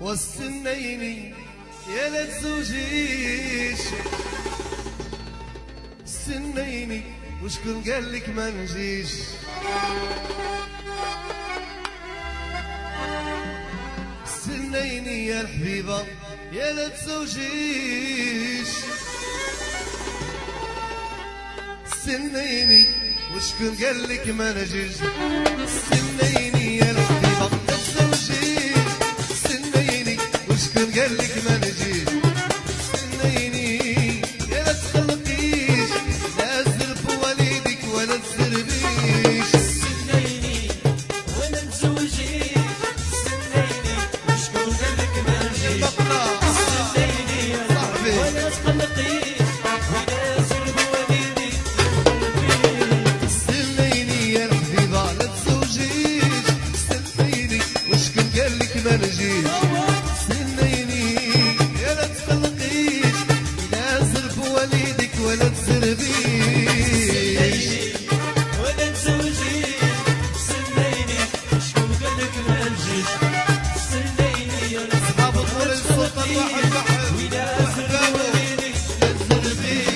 واستنيني يا لا تزوجيش، استنيني وشكون قالك ما نجيش، استنيني يا الحبيبة يا لا تزوجيش، استنيني وشكون قالك ما نجيش، استنيني يا الحبيبة ما تزوجيش، استنيني وشكون قالك ما نجيش، استنيني يا لا تخلقيش، لا زرب والدك ولا تزربيش، استنيني ولا تزوجيش، استنيني وشكون قالك ما نجيش، استنيني يا صاحبي ولا تقلقيش، ولا زرب والدك استنيني يا الحبيبة لا تزوجيش، استنيني وشكون قالك ما نجيش، استنيني يا لا تقلقيش، لا زرب والدك ولا تزربيش، ولا تزوجيش، استنيني وشكون قالك ما نجيش، استنيني يا أصحاب طول السلطة واحد واحد ولا زرب والدك لا تزربيش.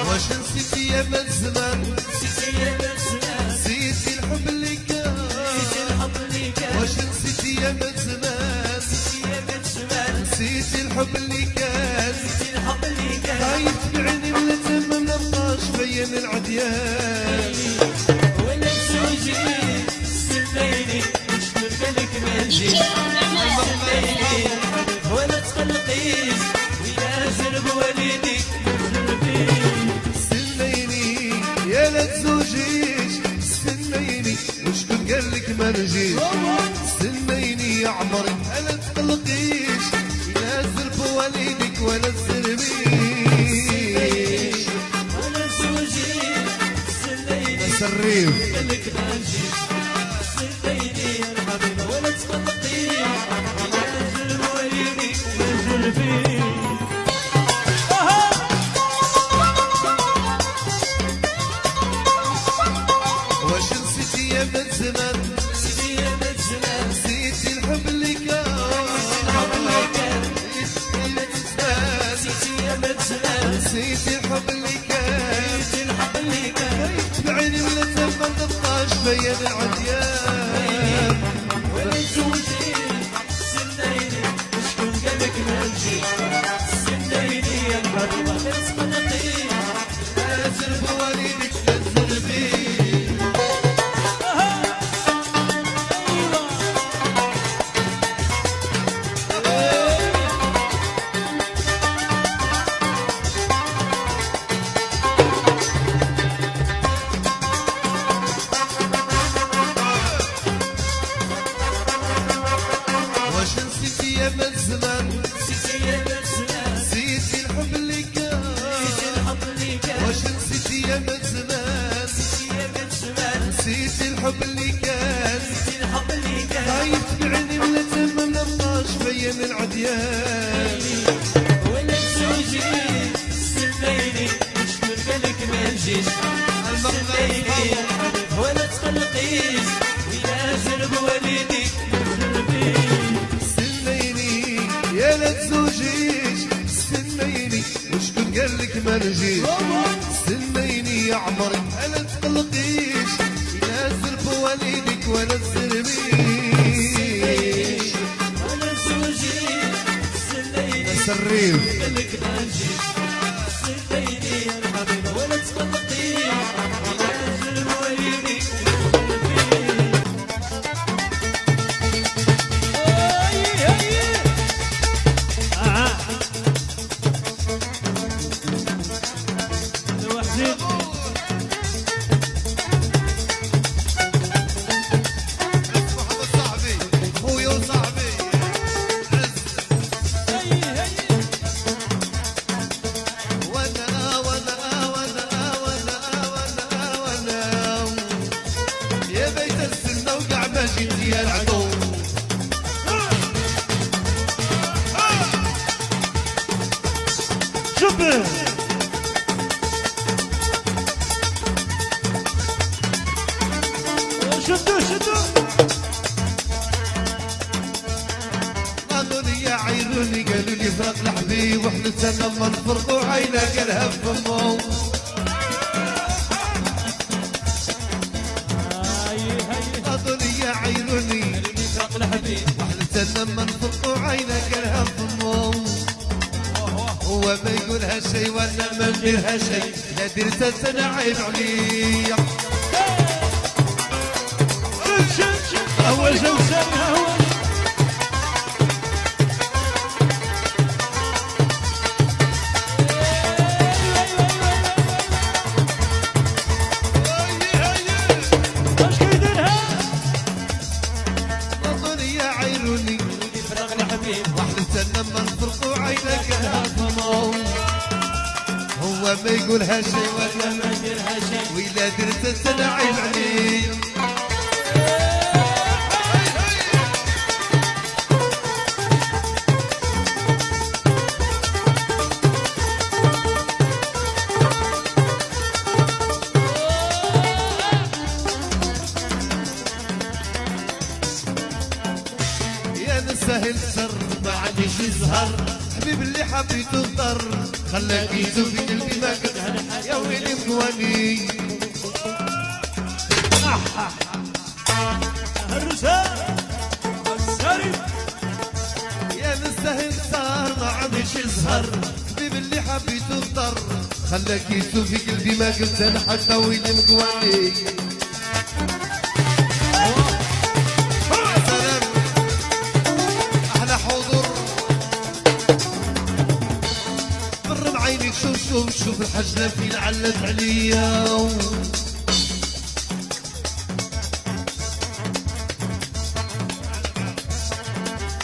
واش نسيتي يا من زمان، نسيتي يا الزمان، نسيتي الحب اللي كان، نسيتي الحب اللي كان، واش نسيتي يا من زمان، نسيتي يا الزمان، نسيتي الحب اللي كان، نسيتي الحب اللي كان، خايف بعيني ولا تم ما نبقاش بين العديان، ولا تزوجيش، استنيني وشكون قالك ما نجيش، استنيني ولا تقلقيش، ولا زرب والديك استنيني يا لا تزوجيش، استنيني وشكون قالك ما نجيش، استنيني يا عمري لا تقلقيش، لا زرب والدك ولا تزربيش، ولا تزوجيش، استنيني سريم قالك ما نجيش، استنيني يا الحبيبة ولا تقلقيش، ولا زرب والديك ما زربيش. واش نسيتي يا من زمان، نسيتي يا الزمان، نسيتي الحب اللي كان، الحب اللي كان، نسيتي نسيتي يا الزمان، نسيتي الحب اللي كان، نسيتي الحب اللي كان، بعيني ولا تم ما نبقاش بين العديان، ولا تزوجيش، استنيني وشكون قالك ما نجيش، استنيني يا الحبيبة ما تقلقيش، لا زرب والدك لا تزربيش. واش نسيتي يا من زمان، نسيتي يا الزمان، نسيتي الحب اللي كان، نسيتي الحب اللي كان، واش نسيتي يا من زمان، نسيتي يا الزمان، نسيتي الحب اللي كان، نسيتي الحب اللي كان، خايف بعيني ولا تم ما نبقاش بين العديان، ولا تزوجيش، استنيني وشكون قالك ما نجيش، استنيني ولا تقلقيش، ولا زرب والديك ما زربيش. استنيني يا لا تزوجيش، استنيني وشكون قالك ما نجيش، استنيني يا عمري لا تقلقيش، لا زرب والدك ولا تزربيش، ولا تزوجيش، استنيني سريم قالك ما نجيش، استنيني يا الحبيبة ولا تقلقيش، ولا زرب والديك ما زربيش. محمد صاحبي خويا وصاحبي وانا عينوني قالوا لي فراق الحبيب وحلت انا ما نفرقوا عينا قالها فمو اظني يا عينوني فراق الحبيب وحلت انا ما نفرقوا عينا قالها فمو هو ما يقولها شي وانا ما نديرها شي لا درت انا عيب عليا اول جوسان اول واش كيديرها اظني يا عينوني فراق الحبيب وحلت انا ما نفرقوا عينا قالها فمو هو ما يقولها شي وانا ما نديرها شي وإلا درت انا عيب عليا سهل سر ما عنديش يزهر حبيب اللي حبيته ضر خلاك يزوف في قلبي ما قدر يا ويلي مقواني الرسالة السالم يا نستاهل صار ما عنديش يزهر حبيب اللي حبيته ضر خلاك يزوف في قلبي ما قلت انا حتى ويلي مقواني شوف الحجلة فين علت عليا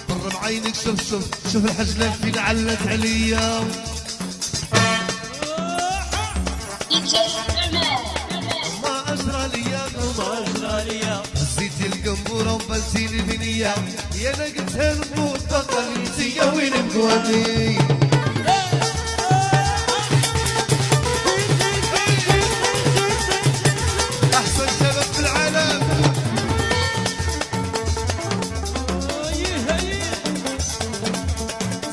بر بعينك شوف الحجلة فين علت عليا ما أجرى ليا ما أجرى ليا هزيتي القنبورة وبلتيني بنية يا أنا قلت هالموت بطل انتي يا وين مقواني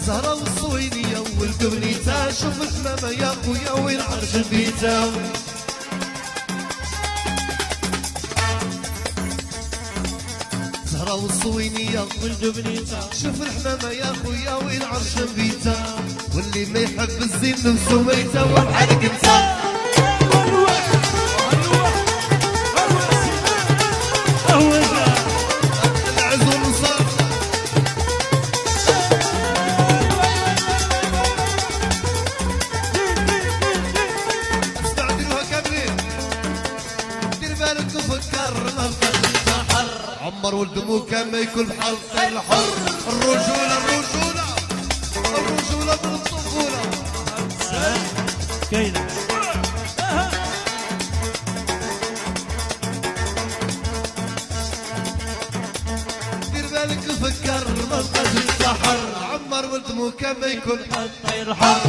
زهرة والصوينية والقبنيتا شوف الحمامة يا خويا وين عرش البيتا زهرة والصوينية والقبنيتا شوف الحمامة يا خويا وين عرش البيتا واللي ما يحب الزين نفسه ميتة وبحالك انت عمر ولد كان ما يكون بحال الحر الرجولة الرجولة الرجولة من الطفولة كاينة دير بالك فكر ما بقاش السحر عمر ولد كان ما يكون بحال الحر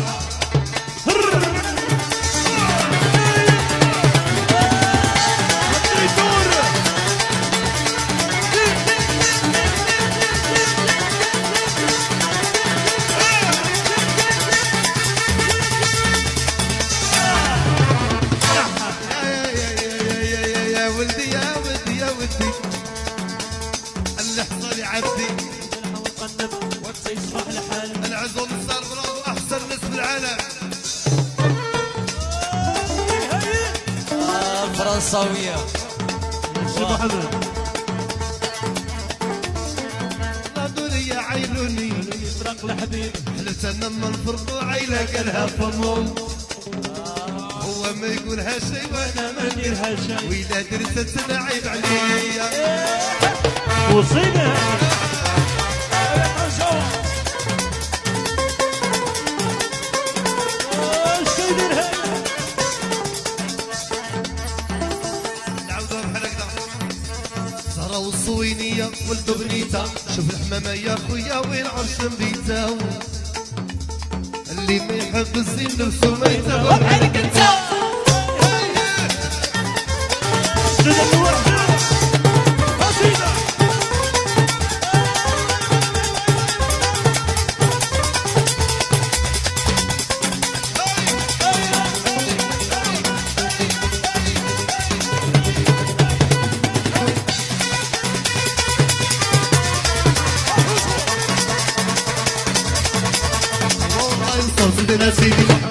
العزوم صار برافو احسن ناس في العالم فرنساوية سي محمد نادوني يا عينوني فراق الحبيب حلت انا ما نفرقوا عيلة قالها فمو هو ما يقولها شي وانا ما نديرها شي وإذا درت انا عيب عليا وصينا والصوينية والدبنيتا شوف الحمامة يا خويا وين عرش بيتا اللي ما يحب الزين نفسه ميتة وبحالك انت سيدنا سيدي